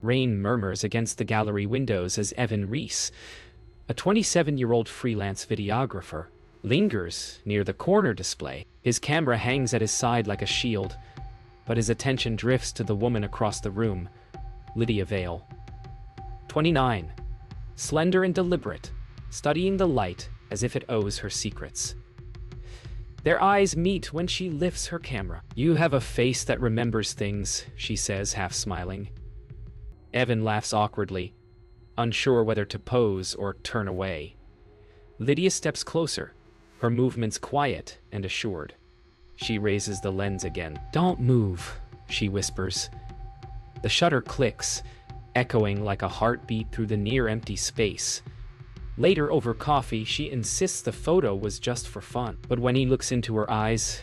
Rain murmurs against the gallery windows as Evan Reese, a 27-year-old freelance videographer, lingers near the corner display. His camera hangs at his side like a shield, but his attention drifts to the woman across the room, Lydia Vale. 29. Slender and deliberate, studying the light as if it owes her secrets. Their eyes meet when she lifts her camera. "You have a face that remembers things," she says, half smiling. Evan laughs awkwardly, unsure whether to pose or turn away. Lydia steps closer, her movements quiet and assured. She raises the lens again. "Don't move," she whispers. The shutter clicks, echoing like a heartbeat through the near-empty space. Later, over coffee, she insists the photo was just for fun. But when he looks into her eyes,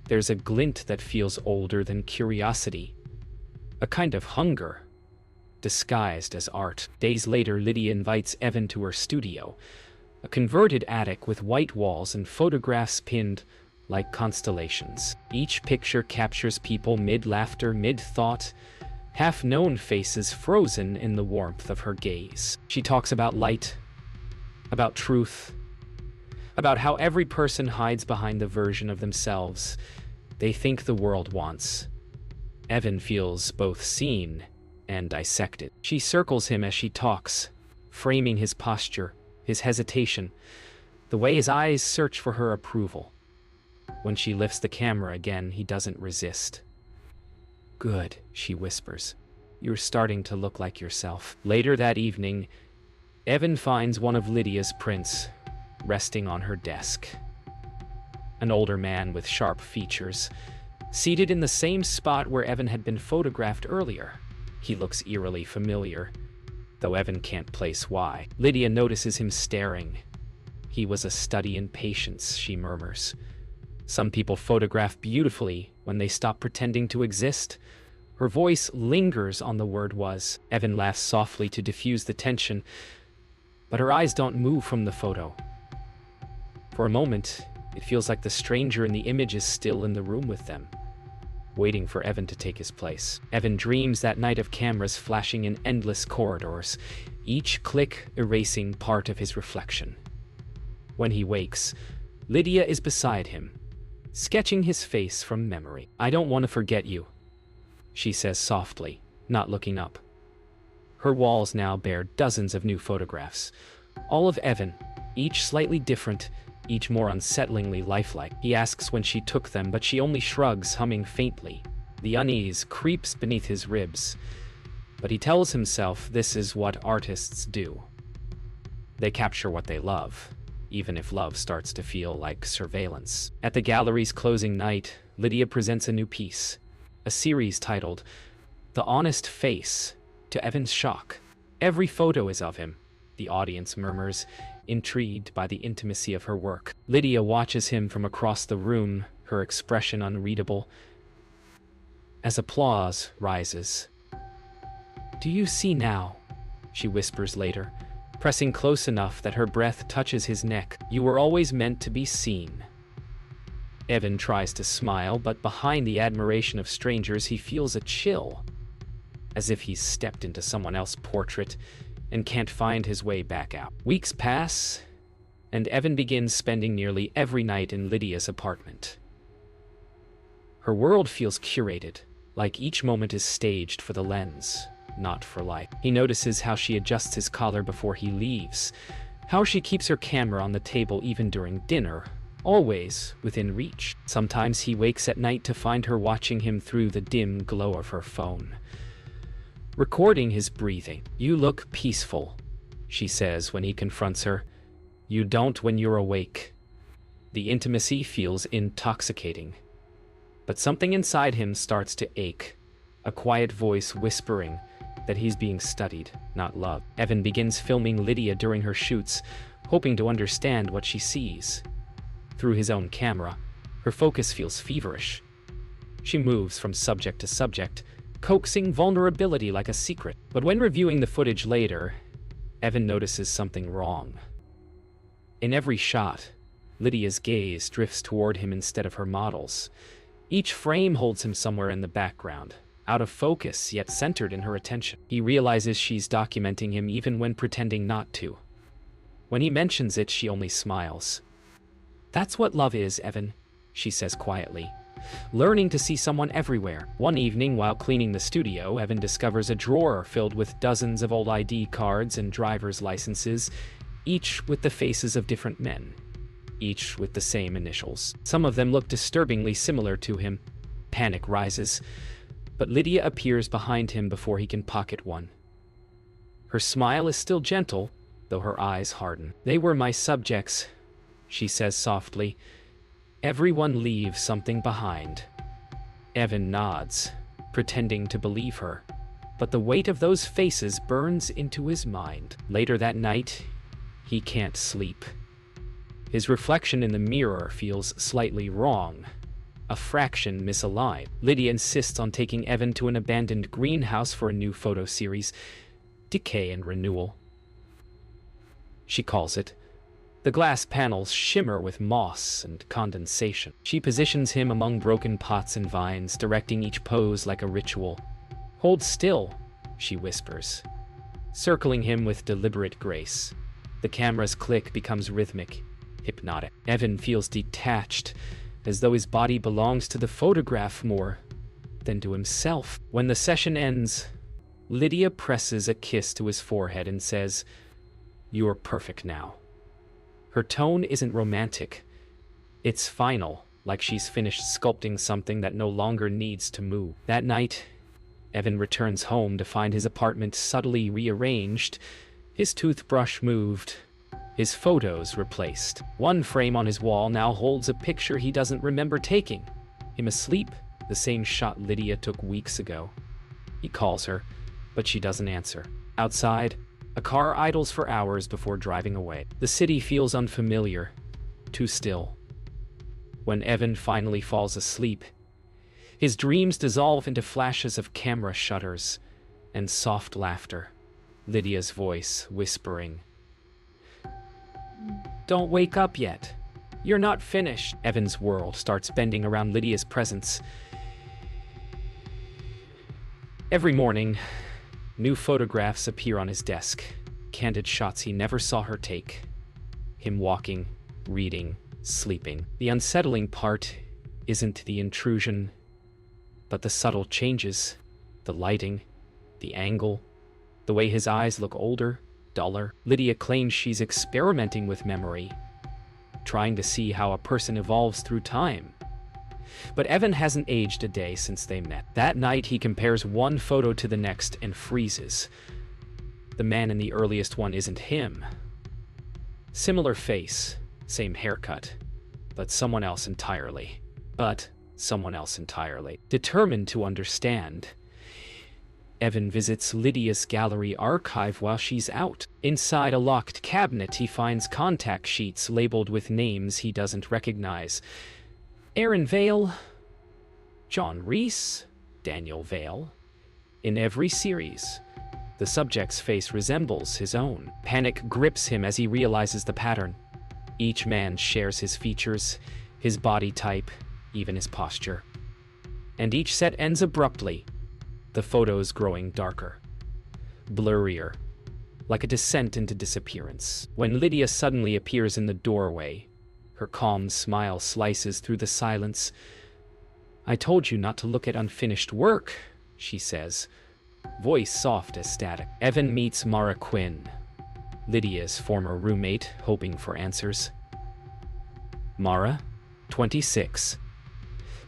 there's a glint that feels older than curiosity. A kind of hunger, disguised as art. Days later, Lydia invites Evan to her studio, a converted attic with white walls and photographs pinned like constellations. Each picture captures people mid-laughter, mid-thought, half-known faces frozen in the warmth of her gaze. She talks about light, about truth, about how every person hides behind the version of themselves they think the world wants. Evan feels both seen and dissected. She circles him as she talks, framing his posture, his hesitation, the way his eyes search for her approval. When she lifts the camera again, he doesn't resist. "Good," she whispers. "You're starting to look like yourself." Later that evening, Evan finds one of Lydia's prints resting on her desk. An older man with sharp features, seated in the same spot where Evan had been photographed earlier. He looks eerily familiar, though Evan can't place why. Lydia notices him staring. "He was a study in patience," she murmurs. "Some people photograph beautifully when they stop pretending to exist." Her voice lingers on the word "was." Evan laughs softly to diffuse the tension, but her eyes don't move from the photo. For a moment, it feels like the stranger in the image is still in the room with them, waiting for Evan to take his place. Evan dreams that night of cameras flashing in endless corridors, each click erasing part of his reflection. When he wakes, Lydia is beside him, sketching his face from memory. "I don't want to forget you," she says softly, not looking up. Her walls now bear dozens of new photographs, all of Evan, each slightly different, each more unsettlingly lifelike. He asks when she took them, but she only shrugs, humming faintly. The unease creeps beneath his ribs, but he tells himself this is what artists do. They capture what they love, even if love starts to feel like surveillance. At the gallery's closing night, Lydia presents a new piece, a series titled "The Honest Face." To Evan's shock, every photo is of him, the audience murmurs, intrigued by the intimacy of her work. Lydia watches him from across the room, her expression unreadable. As applause rises, "Do you see now?" she whispers later, pressing close enough that her breath touches his neck. "You were always meant to be seen." Evan tries to smile, but behind the admiration of strangers, he feels a chill, as if he's stepped into someone else's portrait and can't find his way back out. Weeks pass, and Evan begins spending nearly every night in Lydia's apartment. Her world feels curated, like each moment is staged for the lens, not for life. He notices how she adjusts his collar before he leaves, how she keeps her camera on the table even during dinner, always within reach. Sometimes he wakes at night to find her watching him through the dim glow of her phone, recording his breathing. "You look peaceful," she says when he confronts her. "You don't when you're awake." The intimacy feels intoxicating, but something inside him starts to ache, a quiet voice whispering that he's being studied, not loved. Evan begins filming Lydia during her shoots, hoping to understand what she sees. Through his own camera, her focus feels feverish. She moves from subject to subject, coaxing vulnerability like a secret. But when reviewing the footage later, Evan notices something wrong. In every shot, Lydia's gaze drifts toward him instead of her models. Each frame holds him somewhere in the background, out of focus yet centered in her attention. He realizes she's documenting him even when pretending not to. When he mentions it, she only smiles. "That's what love is, Evan," she says quietly. "Learning to see someone everywhere." One evening, while cleaning the studio, Evan discovers a drawer filled with dozens of old ID cards and driver's licenses, each with the faces of different men, each with the same initials. Some of them look disturbingly similar to him. Panic rises, but Lydia appears behind him before he can pocket one. Her smile is still gentle, though her eyes harden. "They were my subjects," she says softly. "Everyone leaves something behind." Evan nods, pretending to believe her, but the weight of those faces burns into his mind. Later that night, he can't sleep. His reflection in the mirror feels slightly wrong, a fraction misaligned. Lydia insists on taking Evan to an abandoned greenhouse for a new photo series, Decay and Renewal, she calls it. The glass panels shimmer with moss and condensation. She positions him among broken pots and vines, directing each pose like a ritual. "Hold still," she whispers, circling him with deliberate grace. The camera's click becomes rhythmic, hypnotic. Evan feels detached, as though his body belongs to the photograph more than to himself. When the session ends, Lydia presses a kiss to his forehead and says, "You're perfect now." Her tone isn't romantic. It's final, like she's finished sculpting something that no longer needs to move. That night, Evan returns home to find his apartment subtly rearranged, his toothbrush moved, his photos replaced. One frame on his wall now holds a picture he doesn't remember taking. Him asleep, the same shot Lydia took weeks ago. He calls her, but she doesn't answer. Outside, a car idles for hours before driving away. The city feels unfamiliar, too still. When Evan finally falls asleep, his dreams dissolve into flashes of camera shutters and soft laughter. Lydia's voice whispering, "Don't wake up yet. You're not finished." Evan's world starts bending around Lydia's presence. Every morning, new photographs appear on his desk, candid shots he never saw her take. Him walking, reading, sleeping. The unsettling part isn't the intrusion, but the subtle changes, the lighting, the angle, the way his eyes look older, duller. Lydia claims she's experimenting with memory, trying to see how a person evolves through time. But Evan hasn't aged a day since they met. That night, he compares one photo to the next and freezes. The man in the earliest one isn't him. Similar face, same haircut, but someone else entirely. Determined to understand, Evan visits Lydia's gallery archive while she's out. Inside a locked cabinet, he finds contact sheets labeled with names he doesn't recognize. Aaron Vale, John Reese, Daniel Vale. In every series, the subject's face resembles his own. Panic grips him as he realizes the pattern. Each man shares his features, his body type, even his posture. And each set ends abruptly, the photos growing darker, blurrier, like a descent into disappearance. When Lydia suddenly appears in the doorway, her calm smile slices through the silence. "I told you not to look at unfinished work," she says, voice soft as static. Evan meets Mara Quinn, Lydia's former roommate, hoping for answers. Mara, 26,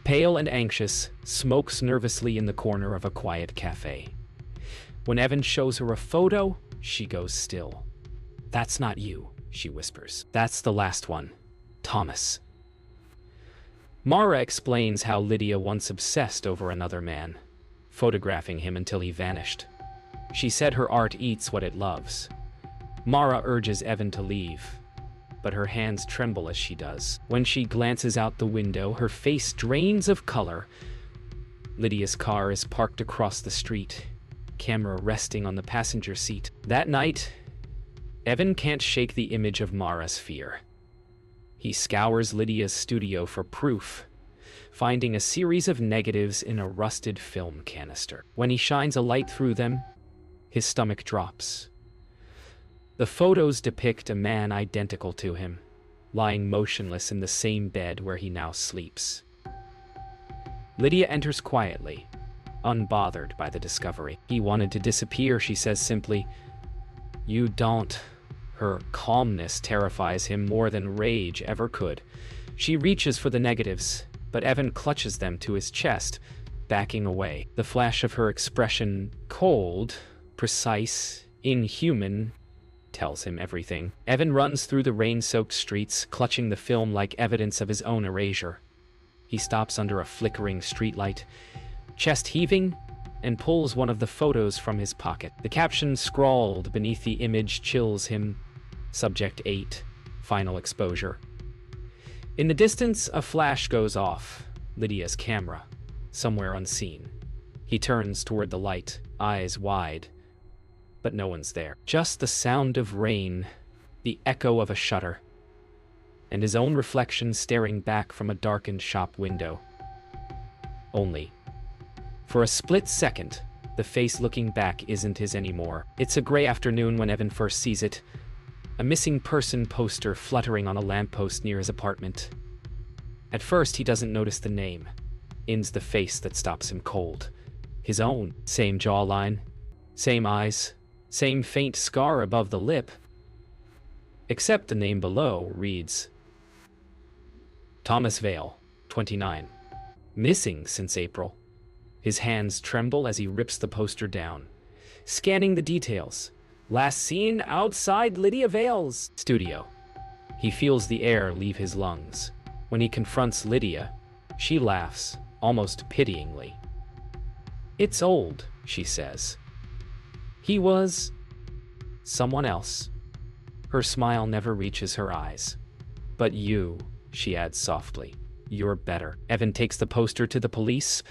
pale and anxious, smokes nervously in the corner of a quiet cafe. When Evan shows her a photo, she goes still. "That's not you," she whispers. "That's the last one. Thomas." Mara explains how Lydia once obsessed over another man, photographing him until he vanished. She said her art eats what it loves. Mara urges Evan to leave, but her hands tremble as she does. When she glances out the window, her face drains of color. Lydia's car is parked across the street, camera resting on the passenger seat. That night, Evan can't shake the image of Mara's fear. He scours Lydia's studio for proof, finding a series of negatives in a rusted film canister. When he shines a light through them, his stomach drops. The photos depict a man identical to him, lying motionless in the same bed where he now sleeps. Lydia enters quietly, unbothered by the discovery. "He wanted to disappear," she says simply. "You don't." Her calmness terrifies him more than rage ever could. She reaches for the negatives, but Evan clutches them to his chest, backing away. The flash of her expression, cold, precise, inhuman, tells him everything. Evan runs through the rain-soaked streets, clutching the film like evidence of his own erasure. He stops under a flickering streetlight, chest heaving, and pulls one of the photos from his pocket. The caption scrawled beneath the image chills him. Subject 8, final exposure. In the distance, a flash goes off, Lydia's camera, somewhere unseen. He turns toward the light, eyes wide, but no one's there. Just the sound of rain, the echo of a shutter, and his own reflection staring back from a darkened shop window. Only, for a split second, the face looking back isn't his anymore. It's a gray afternoon when Evan first sees it, a missing person poster fluttering on a lamppost near his apartment. At first, he doesn't notice the name. In's the face that stops him cold. His own. Same jawline, same eyes, same faint scar above the lip. Except the name below reads Thomas Vale, 29. Missing since April. His hands tremble as he rips the poster down, scanning the details. Last seen outside Lydia Vale's studio. He feels the air leave his lungs. When he confronts Lydia, she laughs, almost pityingly. "It's old," she says. "He was someone else." Her smile never reaches her eyes. "But you," she adds softly, "you're better." Evan takes the poster to the police,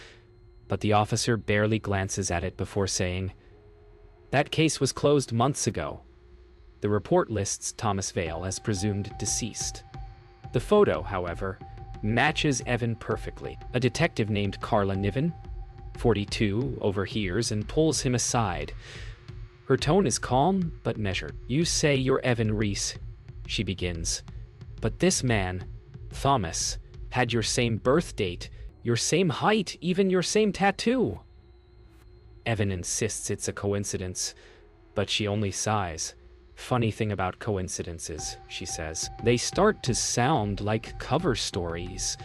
but the officer barely glances at it before saying, "That case was closed months ago." The report lists Thomas Vale as presumed deceased. The photo, however, matches Evan perfectly. A detective named Carla Niven, 42, overhears and pulls him aside. Her tone is calm but measured. "You say you're Evan Reese," she begins. "But this man, Thomas, had your same birth date, your same height, even your same tattoo." Evan insists it's a coincidence, but she only sighs. "Funny thing about coincidences," she says. "They start to sound like cover stories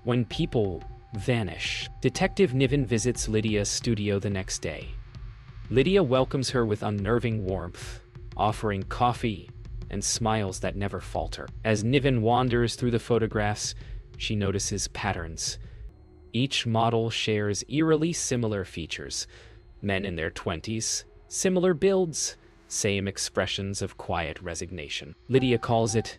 when people vanish." Detective Niven visits Lydia's studio the next day. Lydia welcomes her with unnerving warmth, offering coffee and smiles that never falter. As Niven wanders through the photographs, she notices patterns. Each model shares eerily similar features. Men in their 20s, similar builds, same expressions of quiet resignation. Lydia calls it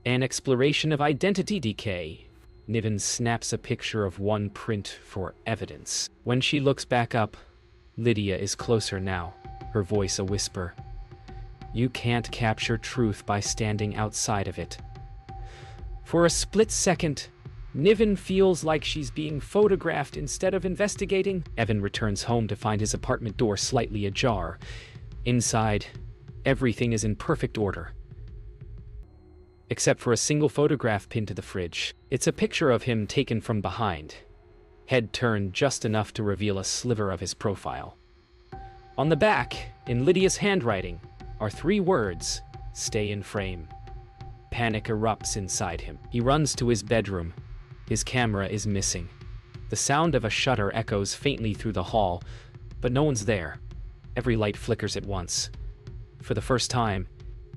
an exploration of identity decay. Niven snaps a picture of one print for evidence. When she looks back up, Lydia is closer now, her voice a whisper. "You can't capture truth by standing outside of it." For a split second, Niven feels like she's being photographed instead of investigating. Evan returns home to find his apartment door slightly ajar. Inside, everything is in perfect order, except for a single photograph pinned to the fridge. It's a picture of him taken from behind, head turned just enough to reveal a sliver of his profile. On the back, in Lydia's handwriting, are 3 words, "Stay in frame." Panic erupts inside him. He runs to his bedroom. His camera is missing. The sound of a shutter echoes faintly through the hall, but no one's there. Every light flickers at once. For the first time,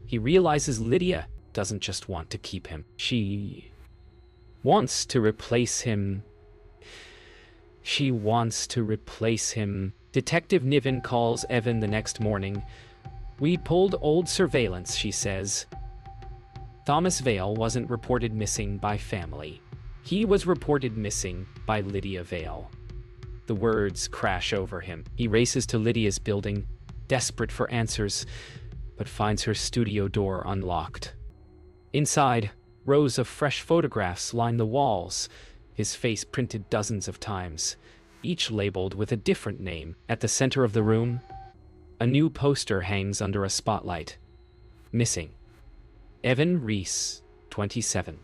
he realizes Lydia doesn't just want to keep him. She wants to replace him. She wants to replace him. Detective Niven calls Evan the next morning. "We pulled old surveillance," she says. "Thomas Vale wasn't reported missing by family. He was reported missing by Lydia Vale." The words crash over him. He races to Lydia's building, desperate for answers, but finds her studio door unlocked. Inside, rows of fresh photographs line the walls, his face printed dozens of times, each labeled with a different name. At the center of the room, a new poster hangs under a spotlight. Missing. Evan Reese, 27.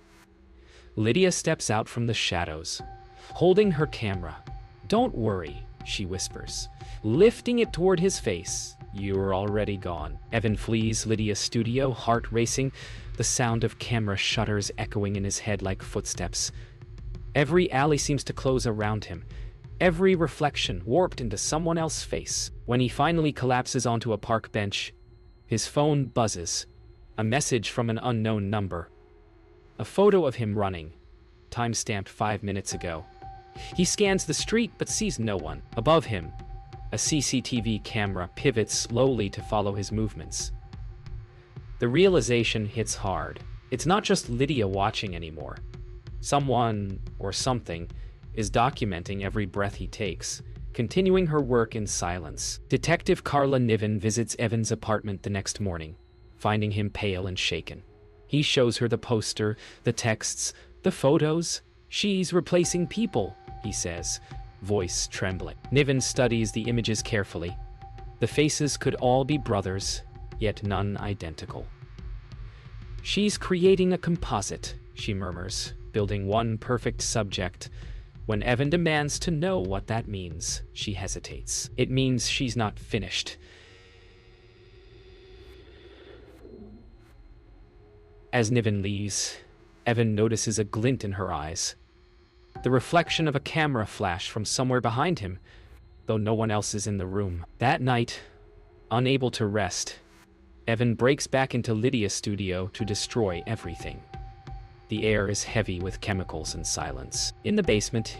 Lydia steps out from the shadows, holding her camera. "Don't worry," she whispers, lifting it toward his face. "You're already gone." Evan flees Lydia's studio, heart racing, the sound of camera shutters echoing in his head like footsteps. Every alley seems to close around him, every reflection warped into someone else's face. When he finally collapses onto a park bench, his phone buzzes. A message from an unknown number. A photo of him running, time-stamped 5 minutes ago. He scans the street but sees no one. Above him, a CCTV camera pivots slowly to follow his movements. The realization hits hard. It's not just Lydia watching anymore. Someone, or something, is documenting every breath he takes, continuing her work in silence. Detective Carla Niven visits Evan's apartment the next morning, finding him pale and shaken. He shows her the poster, the texts, the photos. "She's replacing people," he says, voice trembling. Niven studies the images carefully. The faces could all be brothers, yet none identical. "She's creating a composite," she murmurs, building one perfect subject. When Evan demands to know what that means, she hesitates. "It means she's not finished." As Niven leaves, Evan notices a glint in her eyes. The reflection of a camera flash from somewhere behind him, though no one else is in the room. That night, unable to rest, Evan breaks back into Lydia's studio to destroy everything. The air is heavy with chemicals and silence. In the basement,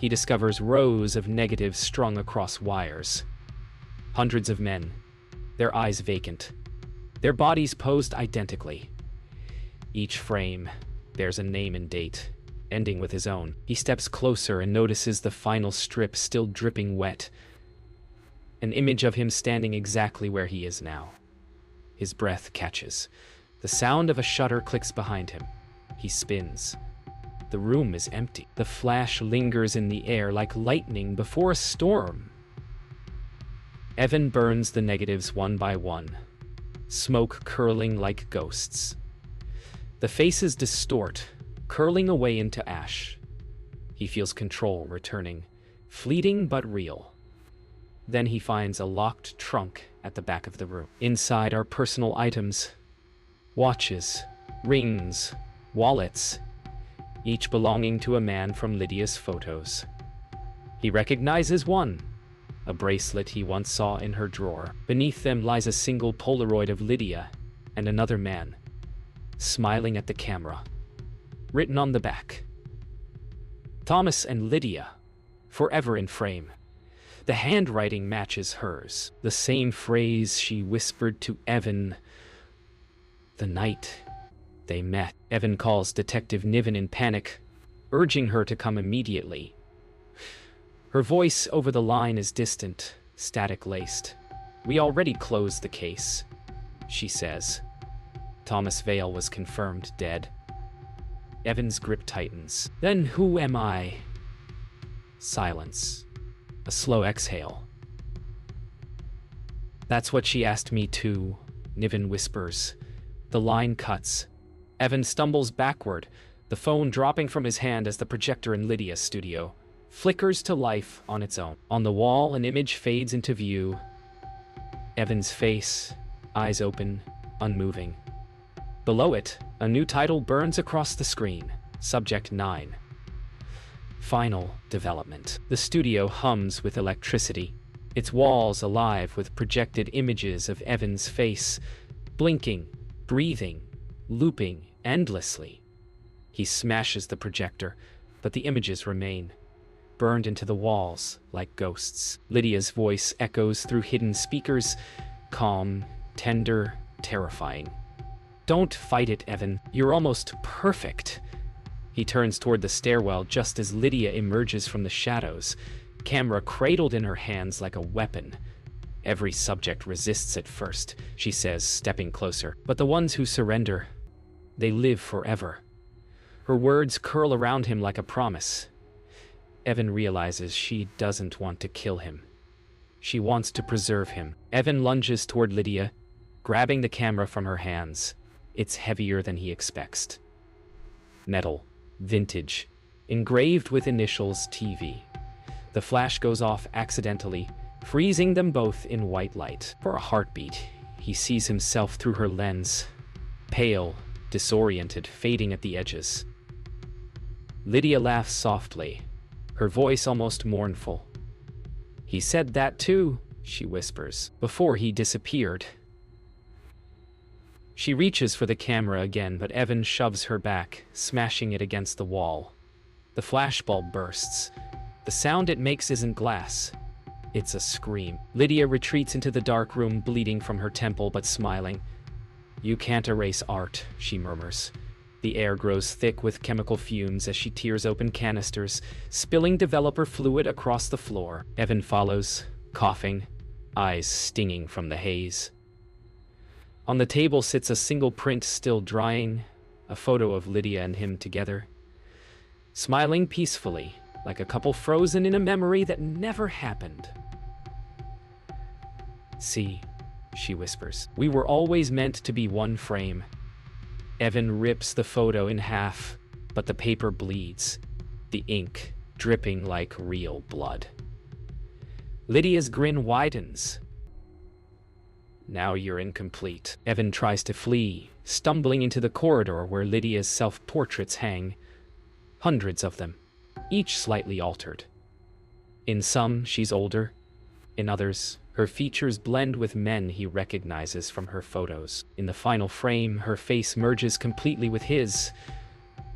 he discovers rows of negatives strung across wires. Hundreds of men, their eyes vacant, their bodies posed identically. Each frame bears a name and date, ending with his own. He steps closer and notices the final strip still dripping wet. An image of him standing exactly where he is now. His breath catches. The sound of a shutter clicks behind him. He spins. The room is empty. The flash lingers in the air like lightning before a storm. Evan burns the negatives one by one, smoke curling like ghosts. The faces distort, curling away into ash. He feels control returning, fleeting but real. Then he finds a locked trunk at the back of the room. Inside are personal items, watches, rings, wallets, each belonging to a man from Lydia's photos. He recognizes one, a bracelet he once saw in her drawer. Beneath them lies a single Polaroid of Lydia and another man, smiling at the camera. Written on the back, "Thomas and Lydia, forever in frame." The handwriting matches hers, the same phrase she whispered to Evan the night they met. Evan calls Detective Niven in panic, urging her to come immediately. Her voice over the line is distant, static-laced. "We already closed the case," she says. Thomas Vale was confirmed dead. Evan's grip tightens. "Then who am I?" Silence. A slow exhale. "That's what she asked me too," Niven whispers. The line cuts. Evan stumbles backward, the phone dropping from his hand as the projector in Lydia's studio flickers to life on its own. On the wall, an image fades into view. Evan's face, eyes open, unmoving. Below it, a new title burns across the screen. Subject 9. Final development. The studio hums with electricity, its walls alive with projected images of Evan's face, blinking, breathing, looping endlessly. He smashes the projector, but the images remain, burned into the walls like ghosts. Lydia's voice echoes through hidden speakers, calm, tender, terrifying. "Don't fight it, Evan. You're almost perfect." He turns toward the stairwell just as Lydia emerges from the shadows, camera cradled in her hands like a weapon. "Every subject resists at first," she says, stepping closer. "But the ones who surrender, they live forever." Her words curl around him like a promise. Evan realizes she doesn't want to kill him. She wants to preserve him. Evan lunges toward Lydia, grabbing the camera from her hands. It's heavier than he expects. Metal, vintage, engraved with initials TV. The flash goes off accidentally, freezing them both in white light. For a heartbeat, he sees himself through her lens, pale, disoriented, fading at the edges. Lydia laughs softly, her voice almost mournful. "He said that too," she whispers, before he disappeared. She reaches for the camera again, but Evan shoves her back, smashing it against the wall. The flashbulb bursts. The sound it makes isn't glass. It's a scream. Lydia retreats into the dark room, bleeding from her temple but smiling. "You can't erase art," she murmurs. The air grows thick with chemical fumes as she tears open canisters, spilling developer fluid across the floor. Evan follows, coughing, eyes stinging from the haze. On the table sits a single print still drying, a photo of Lydia and him together, smiling peacefully, like a couple frozen in a memory that never happened. "See," she whispers, "we were always meant to be one frame." Evan rips the photo in half, but the paper bleeds, the ink dripping like real blood. Lydia's grin widens. "Now you're incomplete." Evan tries to flee, stumbling into the corridor where Lydia's self-portraits hang. Hundreds of them, each slightly altered. In some, she's older. In others, her features blend with men he recognizes from her photos. In the final frame, her face merges completely with his.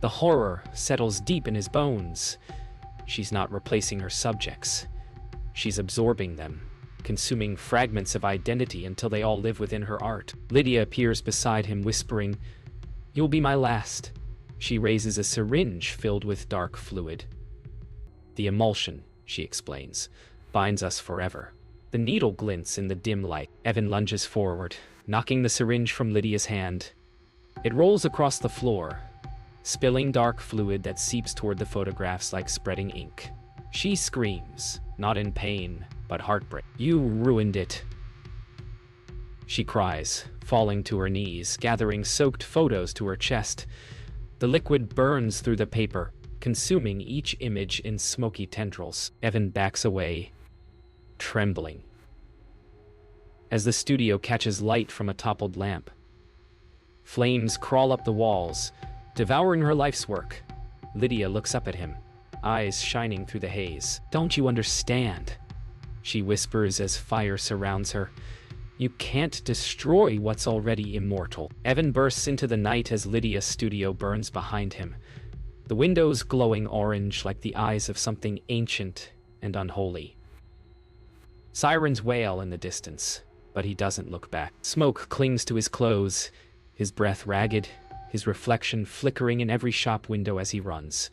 The horror settles deep in his bones. She's not replacing her subjects. She's absorbing them, consuming fragments of identity until they all live within her art. Lydia appears beside him, whispering, "You'll be my last." She raises a syringe filled with dark fluid. "The emulsion," she explains, "binds us forever." The needle glints in the dim light. Evan lunges forward, knocking the syringe from Lydia's hand. It rolls across the floor, spilling dark fluid that seeps toward the photographs like spreading ink. She screams, not in pain, but heartbreak. "You ruined it," she cries, falling to her knees, gathering soaked photos to her chest. The liquid burns through the paper, consuming each image in smoky tendrils. Evan backs away, trembling, as the studio catches light from a toppled lamp. Flames crawl up the walls, devouring her life's work. Lydia looks up at him, eyes shining through the haze. "Don't you understand?" she whispers as fire surrounds her. "You can't destroy what's already immortal." Evan bursts into the night as Lydia's studio burns behind him, the windows glowing orange like the eyes of something ancient and unholy. Sirens wail in the distance, but he doesn't look back. Smoke clings to his clothes, his breath ragged, his reflection flickering in every shop window as he runs.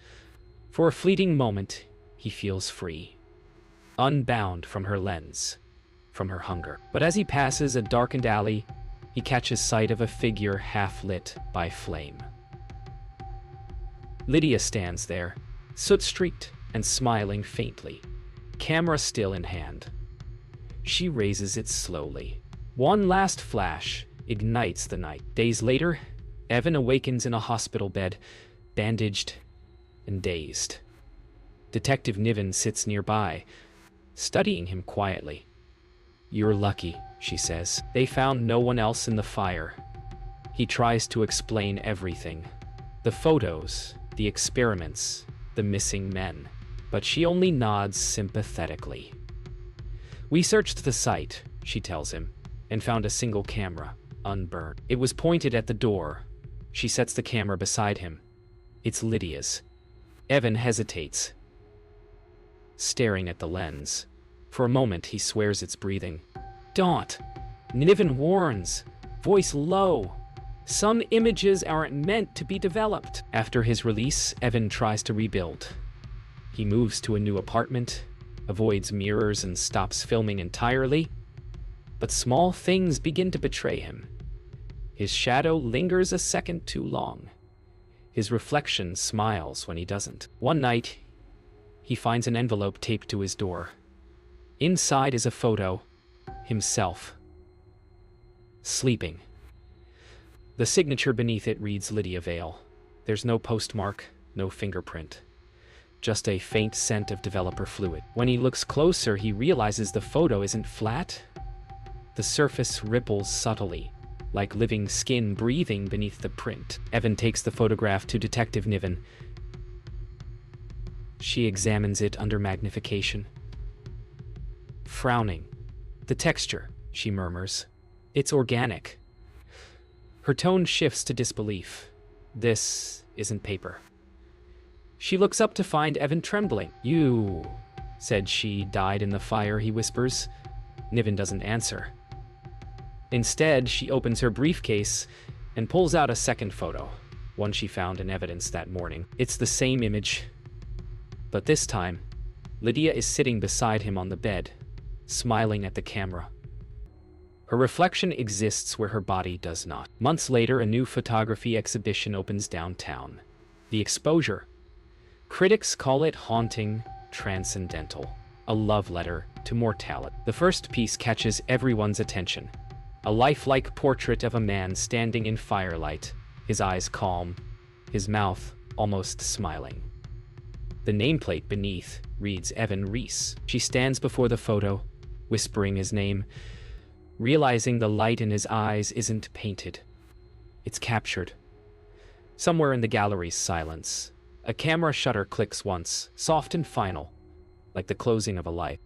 For a fleeting moment, he feels free, unbound from her lens, from her hunger. But as he passes a darkened alley, he catches sight of a figure half lit by flame. Lydia stands there, soot-streaked and smiling faintly, camera still in hand. She raises it slowly. One last flash ignites the night. Days later, Evan awakens in a hospital bed, bandaged and dazed. Detective Niven sits nearby, studying him quietly. "You're lucky," she says. "They found no one else in the fire." He tries to explain everything. The photos, the experiments, the missing men. But she only nods sympathetically. "We searched the site," she tells him, "and found a single camera, unburned. It was pointed at the door." She sets the camera beside him. It's Lydia's. Evan hesitates, staring at the lens. For a moment, he swears it's breathing. "Don't!" Niven warns, voice low. "Some images aren't meant to be developed." After his release, Evan tries to rebuild. He moves to a new apartment, avoids mirrors and stops filming entirely. But small things begin to betray him. His shadow lingers a second too long. His reflection smiles when he doesn't. One night, he finds an envelope taped to his door. Inside is a photo. Himself. Sleeping. The signature beneath it reads Lydia Vale. There's no postmark, no fingerprint. Just a faint scent of developer fluid. When he looks closer, he realizes the photo isn't flat. The surface ripples subtly, like living skin breathing beneath the print. Evan takes the photograph to Detective Niven. She examines it under magnification. Frowning. The texture, she murmurs. It's organic. Her tone shifts to disbelief. This isn't paper. She looks up to find Evan trembling. You, said she, died in the fire, he whispers. Niven doesn't answer. Instead, she opens her briefcase and pulls out a second photo, one she found in evidence that morning. It's the same image, but this time, Lydia is sitting beside him on the bed, smiling at the camera. Her reflection exists where her body does not. Months later, a new photography exhibition opens downtown. The exposure. Critics call it haunting, transcendental, a love letter to mortality. The first piece catches everyone's attention. A lifelike portrait of a man standing in firelight, his eyes calm, his mouth almost smiling. The nameplate beneath reads Evan Reese. She stands before the photo, whispering his name, realizing the light in his eyes isn't painted. It's captured. Somewhere in the gallery's silence, a camera shutter clicks once, soft and final, like the closing of a light.